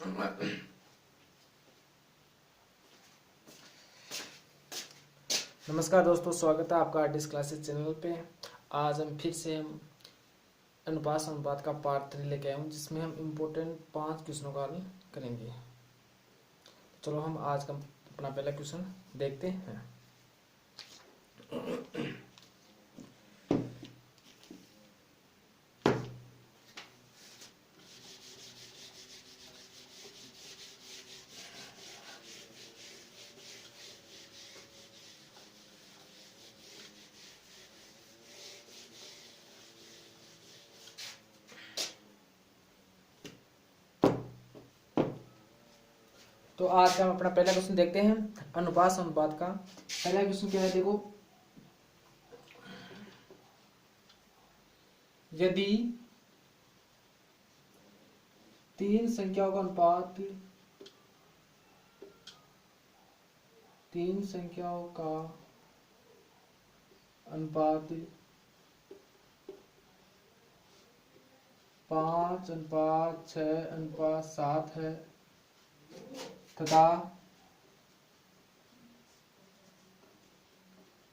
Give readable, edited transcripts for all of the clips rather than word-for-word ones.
नमस्कार दोस्तों, स्वागत है आपका आर्टिस्ट क्लासेस चैनल पे। आज हम फिर से अनुपात का पार्ट 3 लेके आए हूँ, जिसमें हम इम्पोर्टेंट 5 क्वेश्चनों का हल करेंगे। चलो हम आज का अपना पहला क्वेश्चन देखते हैं। तो आज का हम अपना पहला क्वेश्चन देखते हैं अनुपात का। पहला क्वेश्चन क्या है, देखो, यदि तीन संख्याओं का अनुपात 5:6:7 है तथा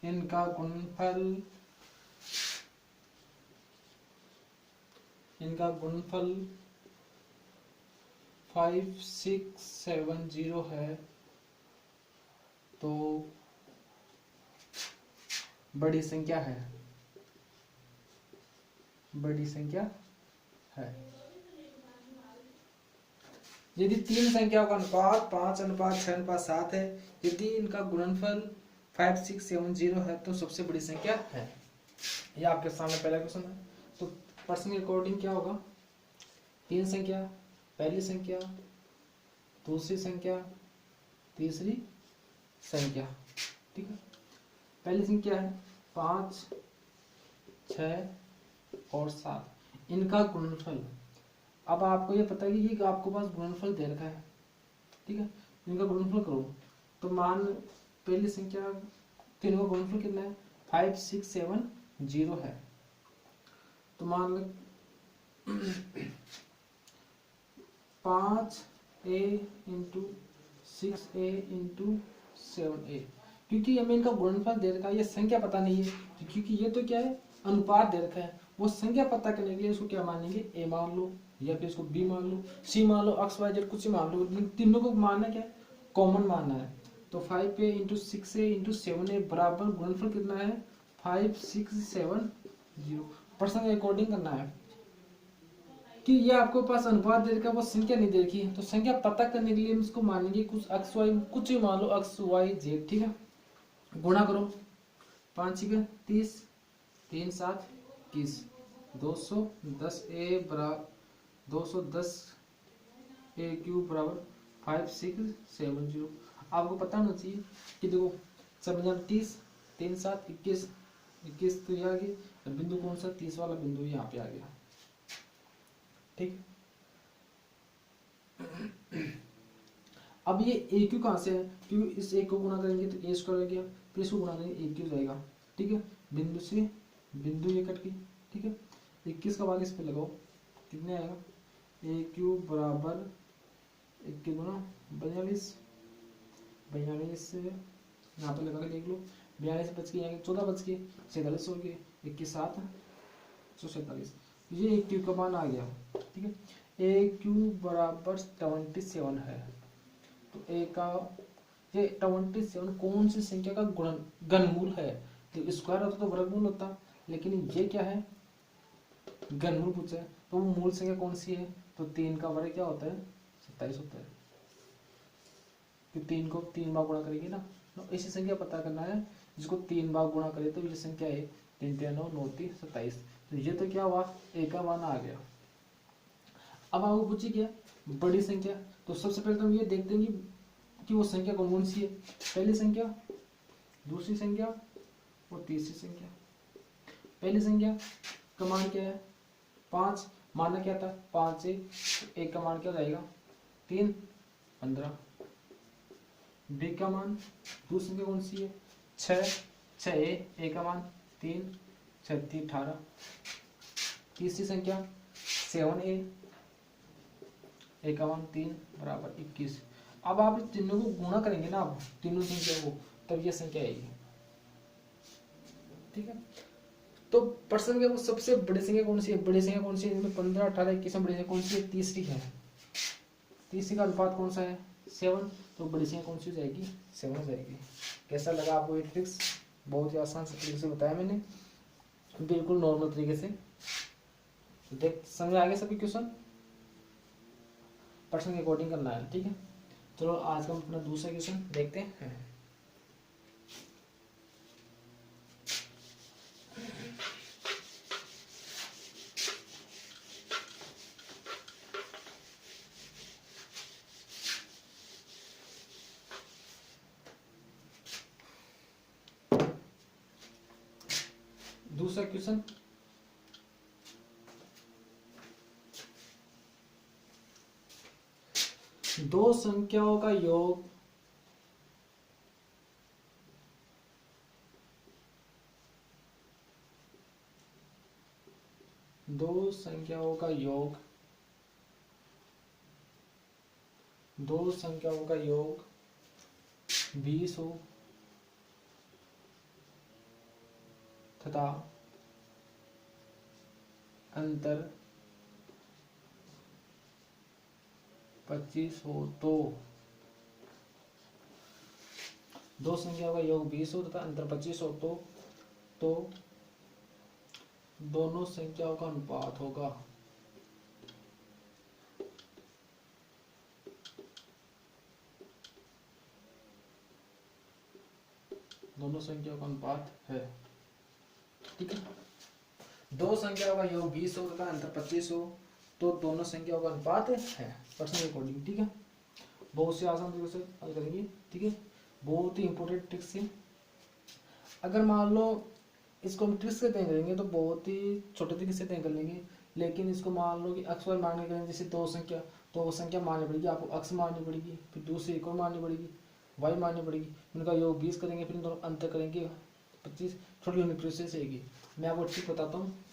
इनका गुणनफल 5670 है, तो बड़ी संख्या है। यदि तीन संख्याओं का अनुपात 5:6:7 है, यदि इनका गुणनफल 5670 है, तो सबसे बड़ी संख्या है। ये आपके सामने पहला क्वेश्चन है। तो प्रश्न के अकॉर्डिंग क्या होगा, तीन संख्या, पहली संख्या, दूसरी संख्या, तीसरी संख्या। ठीक है, पहली संख्या है 5, 6 और 7, इनका गुणनफल। अब आपको ये पता है कि आपको पास गुणनफल दे रखा है। ठीक है, इनका गुणनफल करो तो मान पहली संख्या तीनों का गुणनफल कितना है, 5670 है। तो मान लो 5a into 6a into 7a, क्योंकि हमें इनका गुणनफल दे रखा है, ये संख्या पता नहीं है, क्योंकि ये तो क्या है, अनुपात दे रखा है। वो संख्या पता करने के लिए इसको क्या मानेंगे, a मान लो, या फिर इसको b मान लो, c मान लो, x y z कुछ ही मान लो, तीनों को मानना क्या है, कॉमन मानना है। तो 5a into 6a into 7a बराबर गुणनफल कितना है, 5670। प्रश्न के अकॉर्डिंग करना है कि ये आपको पास अनुपात दे रखा है, वो संख्या नहीं दे रखी है। तो संख्या पता करने के लिए हम इसको मानेंगे कुछ x y, कुछ ही मान लो x y z। ठीक है, गुणा करो, 5 30, 3 7 21, 210a बराबर 210a क्यूब बराबर 5670। आपको पता होना चाहिए कि देखो 7 3 7 21 21 तो यहाँ आ गया, बिंदु कौन सा, 30 वाला बिंदु यहाँ पे आ गया। ठीक, अब ये ए क्यू कहाँ से है, क्योंकि इस एक को गुणा करेंगे तो ए स्क्वायर हो गया, फिर इसको गुणा करेंगे ए क्यू जाएगा। ठीक है, बिंदु से बिंदु ये कट गई। ठीक है, 21 का भाग इस पे लगाओ, कितने आएगा, ए क्यू बराबर 21 गुना 42, 42 यहाँ पे लगा के देख लो, 42 बच गए, यहाँ 14 बच गए, 47 हो गए, 21 7 147, ये ए क्यू का मान आ गया। ठीक है, ए क्यू बराबर 77 है। तो ए का ये 77 कौन सी संख्या का घनमूल है, तो स्क्वायर होता तो वर्गमूल होता, लेकिन ये क्या है, घनमूल पूछा है। तो मूल संख्या कौन सी है, तो 3 का वर्ग क्या होता है, 27 होता है। तो 3 को 3 बार गुणा करेंगे ना, तो ऐसी संख्या पता करना है जिसको 3 बार गुणा करे तो ये संख्या है 3 3 9 9 3 27। तो ये तो क्या हुआ, ए का मान आ गया। अब आपको पूछिए क्या बड़ी संख्या, तो सबसे पहले तो हम ये देखते हैं कि वो संख्या कौन सी है, पहली संख्या, दूसरी संख्या और तीसरी संख्या। पहली संख्या का मान क्या है, 5, माना क्या था 5 से, एक का मान क्या जाएगा 3 15। बी का मान, दूसरी संख्या कौन सी है 6 ए का मान 3 6 3 18। तीसरी संख्या 7a, 51 3 बराबर 21। अब आप इस तीनों को गुणा करेंगे ना, आप तीनों संख्या को, तब ये संख्या आएगी। ठीक है, तो प्रश्न में वो सबसे बड़ी संख्या कौन सी है, बड़ी संख्या कौन सी है, 15 18 21 में बड़ी संख्या कौन सी है, तीसरी है। तीसरी का अनुपात कौन सा है, 7, तो बड़ी संख्या कौन सी हो जाएगी, 7 हो जाएगी। कैसा लगा आपको ये ट्रिक्स, बहुत ही आसान से तरीके से बताया मैंने, बिल्कुल नॉर्मल तरीके से। देख समझ आ गया सभी क्वेश्चन, प्रश्न के अकॉर्डिंग करना है। ठीक है, चलो आज का अपना दूसरा क्वेश्चन देखते हैं। दूसरा क्वेश्चन, दो संख्याओं का योग दो संख्याओं का योग 20 हो तथा अंतर 25 हो, तो दो संख्याओं का योग 20 हो तथा अंतर 25 हो, तो दोनों संख्याओं का अनुपात होगा। दोनों संख्याओं का अनुपात है। ठीक है, दो संख्याओं का योग 20 हो तथा अंतर 25 हो, तो दोनों संख्याओं का अनुपात है प्रश्न के अकॉर्डिंग। ठीक है, बहुत से आसान तरीके से हल करेंगे। ठीक है, बहुत ही इंपॉर्टेंट ट्रिक्स है। अगर मान लो इसको हम ट्रिक्स से तय करेंगे तो बहुत ही छोटे तरीके से तय कर लेंगे, लेकिन इसको मान लो कि अक्स वाई मानने के लिए, जैसे दो संख्या, तो वो संख्या माननी पड़ेगी आपको, अक्स माननी पड़ेगी, फिर दूसरी एक और माननी पड़ेगी, वाई माननी पड़ेगी, उनका योग 20 करेंगे, फिर दोनों अंतर करेंगे 25। छोटी यूनिट प्रोसेस रहेगी। मैं आपको ट्रिक बताता हूँ,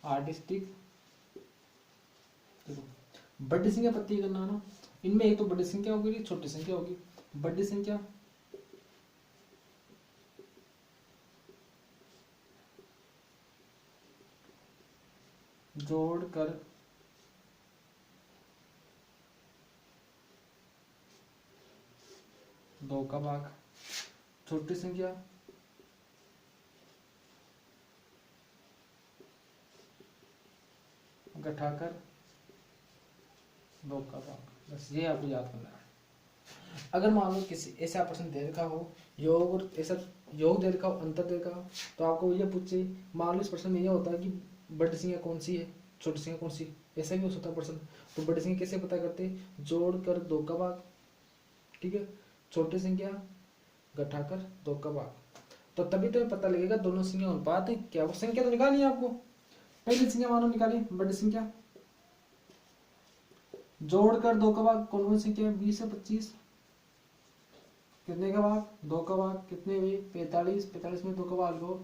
आर्टिस्टिक। देखो, बड़ी संख्या पत्ती करना ना, इनमें एक तो बड़ी संख्या होगी, एक छोटी संख्या होगी। बड़ी संख्या जोड़कर दो का भाग, छोटी संख्या घटाकर दो का भाग। बस ये आपको याद करना है। अगर मान लो किसी ऐसा प्रश्न दे रखा हो, योग और ऐसा योग दे रखा हो, अंतर दे रखा हो, तो आपको ये पूछे, मान लो इस प्रश्न में ये होता है कि बड़ी संख्या कौन सी है, छोटी संख्या कौन सी, ऐसा भी हो सकता है प्रश्न। तो बड़ी संख्या कैसे पता करते हैं, जोड़कर दो का भाग। ठीक है, छोटी संख्या घटाकर दो का भाग, तो तभी तो पता लगेगा दोनों संख्या अनुपात है क्या। वो संख्या तो निकालनी है आपको, पहली संख्या मानो निकाली, बड़ी संख्या जोड़कर दो का भाग, कौन कौन संख्या है, 20 से 25, कितने का भाग, दो का भाग, कितने हुए 45, 45 में दो का भाग लो,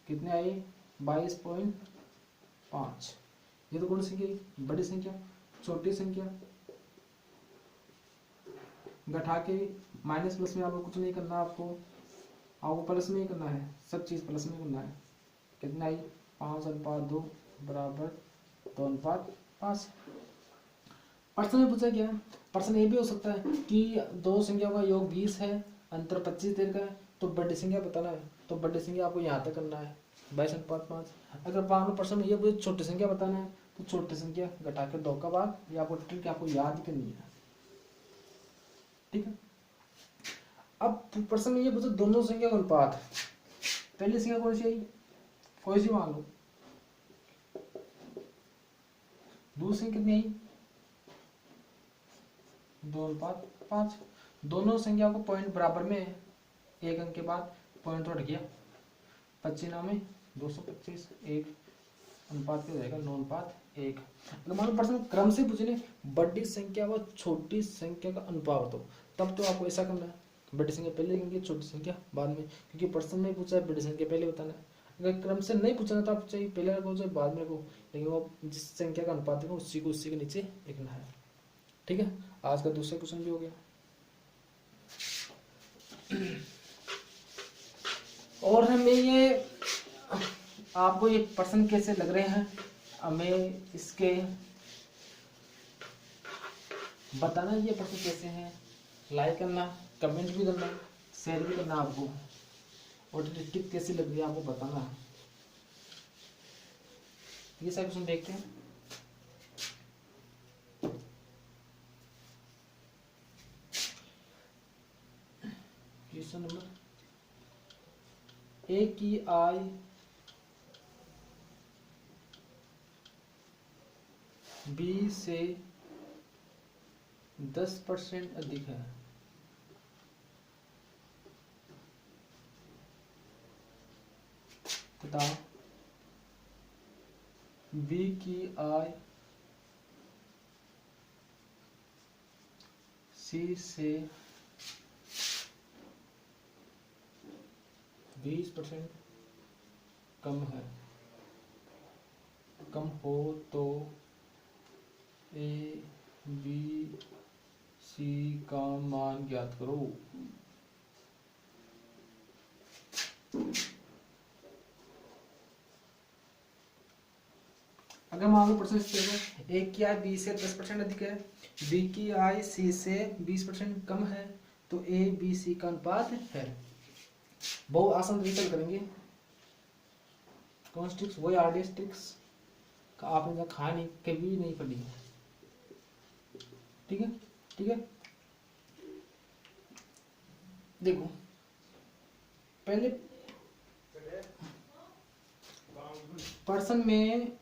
कितने आए 22.5। ये तो कौन सी संख्या, बड़ी संख्या। छोटी संख्या घटा के माइनस प्लस में आपको कुछ नहीं करना, आपको प्लस में ही करना है, सब चीज प्लस में करना है। कितना आई 5/2 बराबर 2/5। प्रश्न में पूछा क्या, प्रश्न ये भी हो सकता है कि दो संख्या का योग 20 है, अंतर 25 देर का है, तो बड़ी संख्या बताना है, तो बड़ी संख्या आपको यहाँ तक करना है 22/5। अगर मान लो प्रश्न में ये मुझे छोटी संख्या बताना है, तो छोटी संख्या घटा कर दो का भाग, ये आपको ट्रिक आपको याद ही करनी है। ठीक है, अब प्रश्न में ये पूछो दोनों संख्या का अनुपात, पहली संख्या कौन सी आई, कोई सी मान लो, दूसरी कितनी आई 2/5। दोनों संख्या को पॉइंट बराबर में है, एक अंक के बाद पॉइंट तो हट गया, 25 में 225, एक अनुपात क्या हो जाएगा 9/1। अगर मान लो प्रश्न क्रम से पूछने बड़ी संख्या व छोटी संख्या का अनुपात हो, तब तो आपको ऐसा करना है, बड़ी संख्या पहले लिखेंगे, छोटी संख्या बाद में, क्योंकि प्रश्न में पूछा है बड़ी संख्या पहले बताना है। अगर क्रम से नहीं पूछना तो आप चाहिए पहले रखो चाहे बाद में रखो, लेकिन वो जिस संख्या का अनुपात है उसी को उसी के नीचे लिखना है। ठीक है, आज का दूसरा क्वेश्चन भी हो गया। और हमें ये आपको ये प्रश्न कैसे लग रहे हैं हमें इसके बताना, ये प्रश्न कैसे हैं, लाइक करना, कमेंट भी करना, शेयर भी करना आपको, और टिप कैसी लग रही है आपको बताना है। ये सारे क्वेश्चन देखते हैं। क्वेश्चन नंबर ए की आय बी से 10% अधिक है तथा बी की आय सी से 20% कम हो तो ए बी सी का मान ज्ञात करो। अगर मान लो प्रश्न इस तरह है, ए की आय बी से 10% अधिक है, बी की आय सी से 20% कम है, तो ए बी सी का अनुपात है। बहुत आसान तरीके से करेंगे, कौन ट्रिक्स, वही आरडीएस ट्रिक्स का आपने खाया नहीं, कभी नहीं पढ़ी है। ठीक है, ठीक है, देखो पहले पर्सन में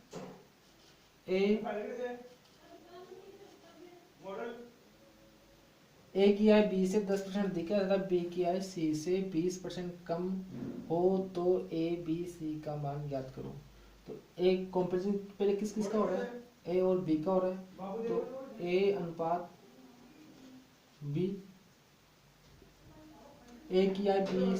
ए की आय बी से 10% अधिक है तथा बी की आय सी से 20% कम हो तो ए बी सी का मान ज्ञात करो। तो एक कंपैरिजन पहले किस किस का हो रहा है, ए और बी का हो रहा है, तो ए अनुपात बी, ए की आय बी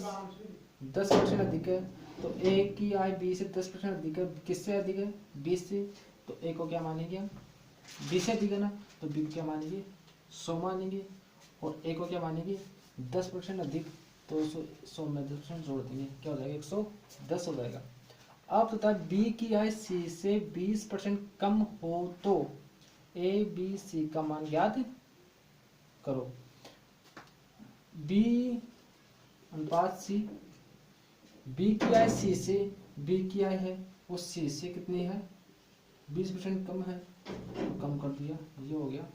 10% अधिक है, तो ए की आय बी से 10% अधिक है, किससे अधिक है, 20 से, तो ए को क्या मानेंगे हम, बी से अधिक है ना, तो बी को क्या मानेंगे, 100 मानेंगे, और ए को क्या मानेंगे 10% अधिक, तो 100 में 10% जोड़ देंगे, क्या हो जाएगा 110 हो जाएगा। अब तथा बी की आय सी से 20% कम हो तो ए बी सी का मान ज्ञात करो। बी अनुपात सी, बी की आय सी से, बी की आय है वो सी से कितनी है 20% कम है, कम कर दिया, ये हो गया।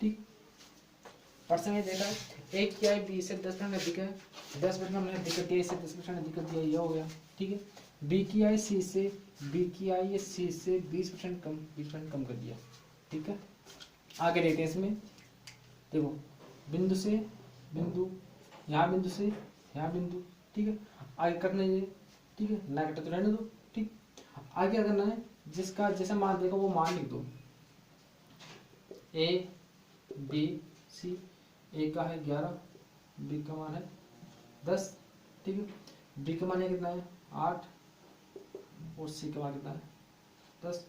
ठीक, पर्सन ये देखा है, ए की आय बी से 10% अधिक है, 10% हमने अधिक कर दिया, इससे 10% अधिक कर दिया, ये हो गया। ठीक है, बी की आय सी से, बी की आय ये सी से 20% कम, 20% कम कर दिया। ठीक है, आगे देखते हैं इसमें, देखो बिंदु से बिंदु, यहाँ बिंदु से यहाँ बिंदु, ठीक है, आगे करना ये, ठीक है, ना कटे तो रहने दो। ठीक, आगे क्या करना है, जिसका जैसा मान देगा वो मान लिख दो, ए बी सी, ए का है 11, बी का मान है 10, ठीक है, बी का मान है कितना है 8, और सी का मान कितना है 10।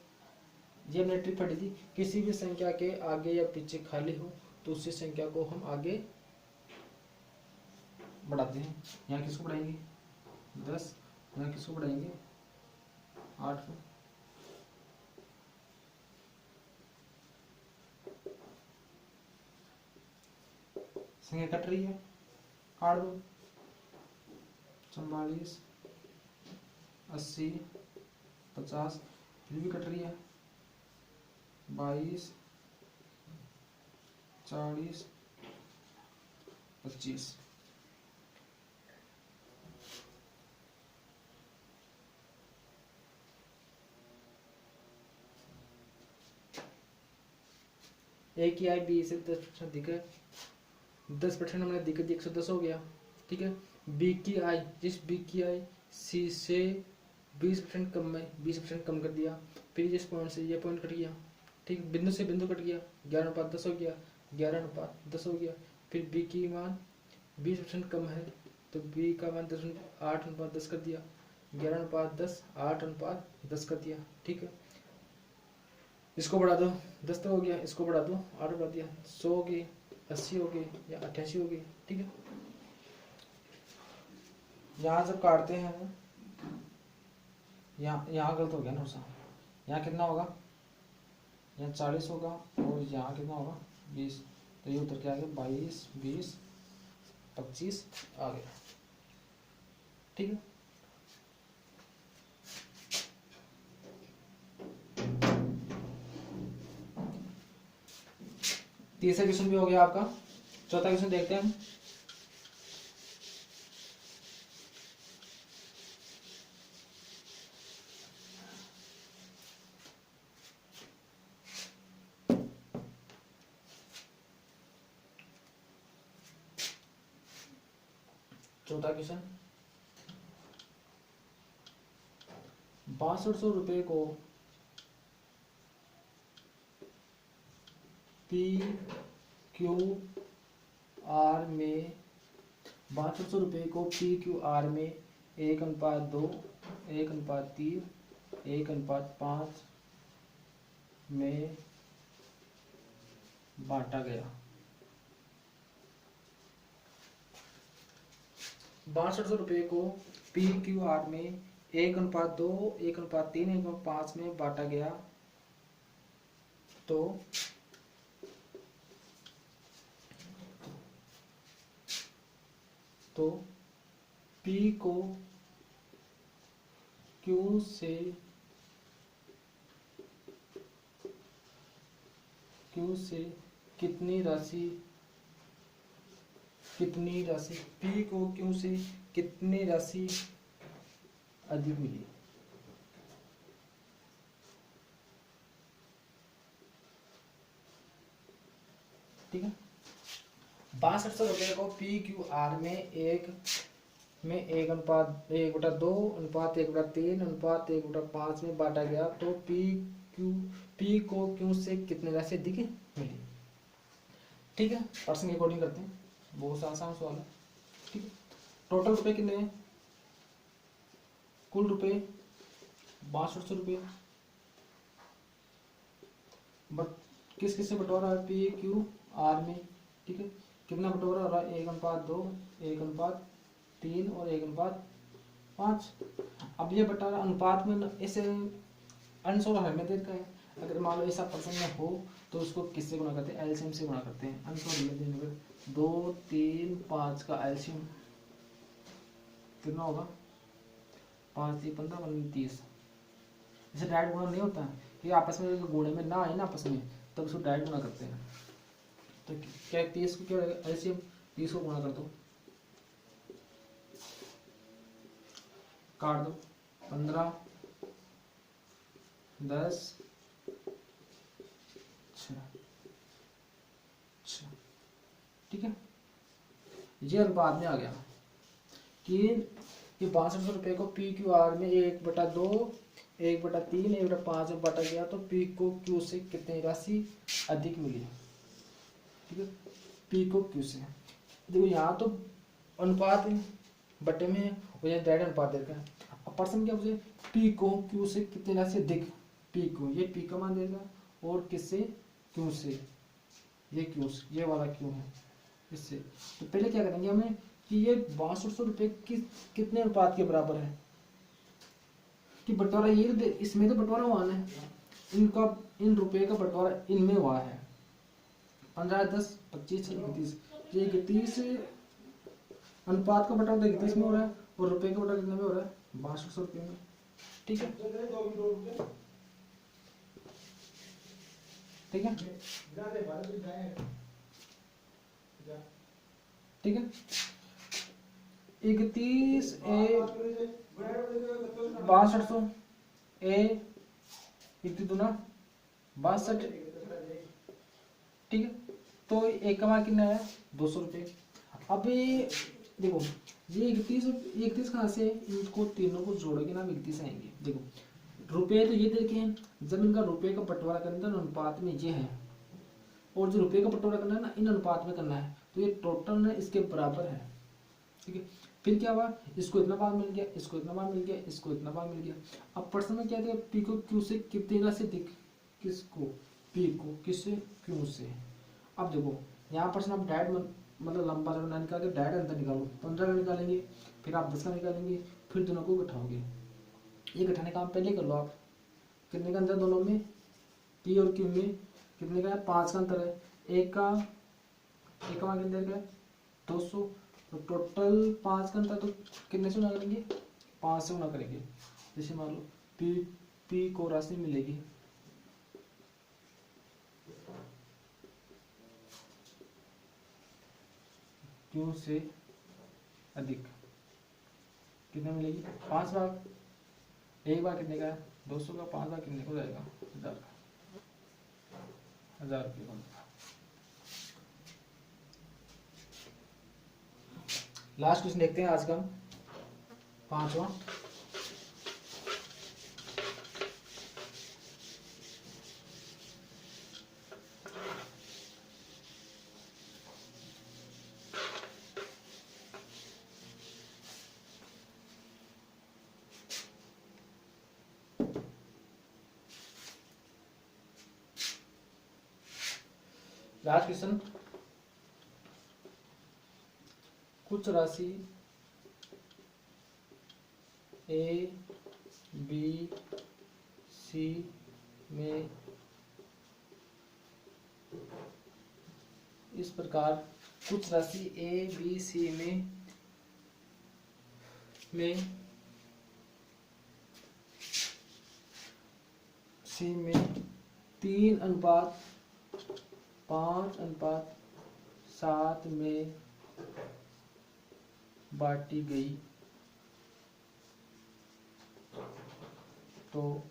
ये हमने ट्रिक पढ़ी थी, किसी भी संख्या के आगे या पीछे खाली हो तो उसी संख्या को हम आगे बढ़ाते हैं। यहाँ किसको बढ़ाएंगे 10, यहाँ किसको बढ़ाएंगे 8 को। संख्या कट रही है, काट दो, 44 80 50, फिर भी कट रही है 22 40 25। ए की आय बी से 10% अधिक है, 10% हमने अधिक दी, 110 हो गया। ठीक है, बी की आय, जिस बी की आय सी से 20% कम है, 20% कम कर दिया, फिर जिस पॉइंट से ये पॉइंट कट गया, ठीक, बिंदु से बिंदु कट गया, 11:10 हो गया, 11:10 हो गया, फिर बी की मान 20% कम है तो बी का मान 8:10 कर दिया, 11:10, 8:10 कर दिया, ठीक है। इसको बढ़ा दो, 10 तो हो गया, इसको बढ़ा दो, 8 बढ़ा दिया, 100 हो गई, 80 हो गई या 88 हो गई, ठीक है। यहाँ जब काटते हैं हम, यहाँ गलत हो गया ना उसका, यहाँ कितना होगा, यहाँ 40 होगा और यहाँ कितना होगा 20, तो ये उतर के आ गया 22, 20, 25 आ गया, ठीक है। तीसरा क्वेश्चन भी हो गया आपका। चौथा क्वेश्चन देखते हैं हम। चौथा क्वेश्चन, 6200 रुपये को PQR में 6200 रुपये को PQR में 1:2, 1:3, 1:5 में बांटा गया। 6200 रुपये को PQR में 1:2, 1:3, 1:5 में बांटा गया, तो P को Q से कितनी राशि P को Q से कितनी राशि अधिक मिली। ठीक है, 6200 रुपये को PQR में 1:2, 1:3, 1:5 में बांटा गया, तो P को Q से कितने राशि अधिक मिली। ठीक है, पर्सन के अकॉर्डिंग करते हैं, बहुत आसान सवाल है। ठीक है, टोटल रुपए कितने हैं, कुल रुपए 6200 रुपये, बट किस किस से बंटवारा है PQR में। ठीक है, कितना बंटवारा हो रहा है, 1:2, 1:3 और 1:5। अब ये बंटवारा अनुपात में ऐसे अनसोल हमें देता है, अगर मान लो ऐसा पर्सन में हो तो उसको किससे गुणा करते हैं, एलसीएम से गुणा करते हैं। अनसोल में देने पर 2, 3, 5 का एलसीएम कितना होगा, 5, 3, 15, 30। जैसे डायरेक्ट गुणा नहीं होता है कि आपस में गुणे में ना आए ना आपस में, तब उसको डायरेक्ट गुणा करते हैं। तो क्या 30 को क्या रहेगा, एलसीएम 30 को गुणा कर दो, काट दो, 15, 10, 6। ठीक है, ये अनुपात में आ गया कि ये 6200 रुपये को PQR में 1/2, 1/3, 1/5 में बांटा गया, तो P को Q से कितनी राशि अधिक मिली। ठीक है, P को Q से, देखो यहाँ तो अनुपात बटे में और यहाँ डायरेक्ट अनुपात देता है। अब पर्सन क्या पूछे, P को Q से कितनी राशि अधिक, P को, ये P का मान देगा, और किससे, Q से, ये Q से, ये वाला Q है इससे। तो पहले क्या करेंगे हमें कि ये 6200 रुपये कितने अनुपात के बराबर है, कि बंटवारा ये इसमें तो बंटवारा हुआ है, इनका इन रुपए का बंटवारा इनमें हुआ है। 15, 10, 25, 31, ये 31 अनुपात का बंटवारा 31 में हो रहा है, और रुपए का बंटवारा कितने में हो रहा है, 6200 रुपये में। ठीक है, ठीक है, ठीक है, 31 6200 ए 62 ठीक है, तो एक का मान कितना है, 200 रुपये। अभी देखो ये 31 कहाँ से, इनको तीनों को जोड़ोगे ना, 31 आएंगे। देखो रुपए तो ये देखे हैं, जब इनका रुपए का बंटवारा करना है अनुपात में ये है, और जो रुपए का बंटवारा करना है ना इन अनुपात में करना है, तो ये टोटल ना इसके बराबर है। ठीक है, फिर क्या हुआ, इसको इतना बार मिल गया, इसको इतना बार मिल गया, इसको इतना बार मिल गया। अब प्रश्न में क्या दिया, पी को क्यू से कितनी राशि दिख, किसको, पी को किससे, क्यू से। अब देखो यहाँ प्रश्न आप डायरेक्ट मतलब लंबा रखना निकाल के डायरेक्ट अंतर निकालो, 15 का निकालेंगे, फिर आप 10 का निकालेंगे, फिर दोनों को घटाओगे। ये घटाने का काम पहले कर लो आप। कितने का अंतर दोनों में, पी और क्यू में कितने का है, 5 का अंतर है। एक का मान कितने का है, 200, तो टोटल 5 का अंतर, तो कितने से गुणा करेंगे, 5 से गुणा करेंगे। जैसे मान लो पी को राशि मिलेगी क्यू से अधिक, कितने मिलेगी, 5 भाग। एक बार कितने का है, 200 का, 5 बार कितने को जाएगा, 1000 का, 1000 रुपये का। लास्ट क्वेश्चन देखते हैं आज का, 5वां। लास्ट क्वेश्चन, कुछ राशि ए बी सी में इस प्रकार, कुछ राशि ए बी सी में 3:5:7 में बांटी गई, तो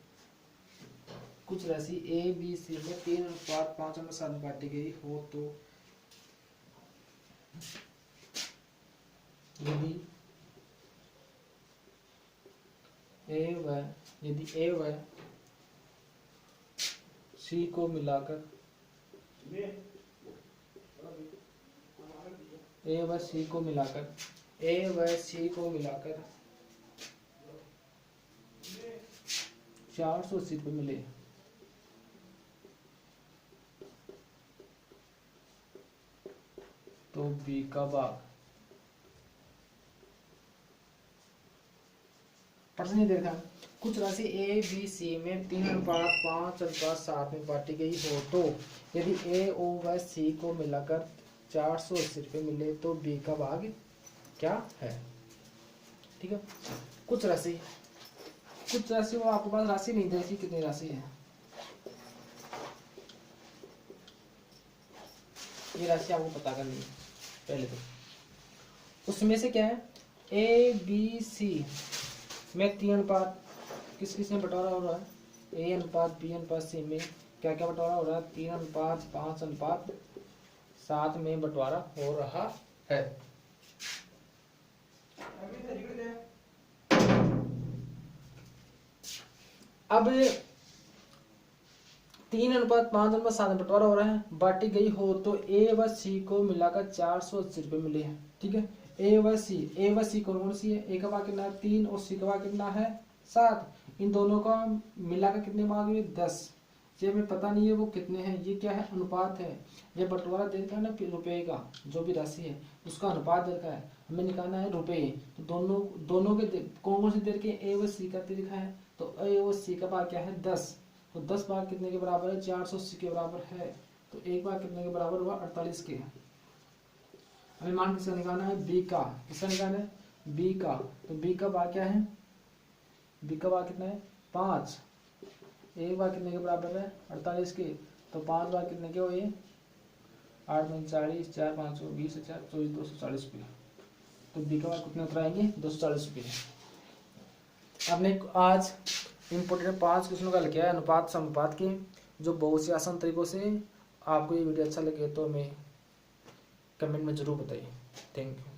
कुछ राशि ए बी सी में 3:5:7 में बांटी गई हो, तो यदि ए व सी को मिलाकर ए व सी को मिलाकर 480 रुपये मिले, तो बी का भाग। प्रश्न ये देखा, कुछ राशि ए बी सी में 3:5:7 में बांटी गई हो, तो यदि ए ओ व सी को मिलाकर 480 रुपये मिले, तो बी का भाग क्या है। ठीक है, कुछ राशि वो आपके पास राशि नहीं देखी, कितनी राशि है, ये राशि आपको पता करनी है पहले। तो उसमें से क्या है, ए बी सी में 3 अनुपात किस में बंटवारा हो रहा है, ए अनुपात बी अनुपात सी में क्या क्या बंटवारा हो रहा है, 3:5:7 में बंटवारा हो रहा है। अब 3:5:7 में बंटवारा हो रहा है, बांटी गई हो, तो ए व सी को मिलाकर 480 रुपये मिले हैं। ठीक है, ए व सी कौन सी है, ए का भाग कितना है 3 और सी का भाग कितना है 7, इन दोनों का मिलाकर कितने भाग हुए 10। ये हमें पता नहीं है वो कितने हैं, ये क्या है, अनुपात है। ये बंटवारा दे रखा है ना रुपए का, जो भी राशि है उसका अनुपात दे रखा है, हमें निकालना है रुपए। तो दोनों के कौन से दे रखे, ए व सी का दे रखा है, तो ए व सी का भाग क्या है 10, तो 10 भाग कितने के बराबर है, 480 के बराबर है। तो एक भाग कितने के बराबर हुआ, 48 के। हमें मान किसका निकालना है, बी का। किसका निकालना है, बी का। तो बी का भाग क्या है, बी का भाग कितना है 5, एक भाग कितने के बराबर है 48 के, तो 5 भाग कितने के हुए 8 में 40, 4 520 4 24 240 रुपये। तो बी का भाग कितने उतर आएंगे 240 रुपये। आपने आज इम्पोर्टेंट 5 क्वेश्चनों का लिखा है अनुपात समपात के, जो बहुत से आसान तरीकों से। आपको ये वीडियो अच्छा लगे तो हमें कमेंट में जरूर बताइए। Thank you.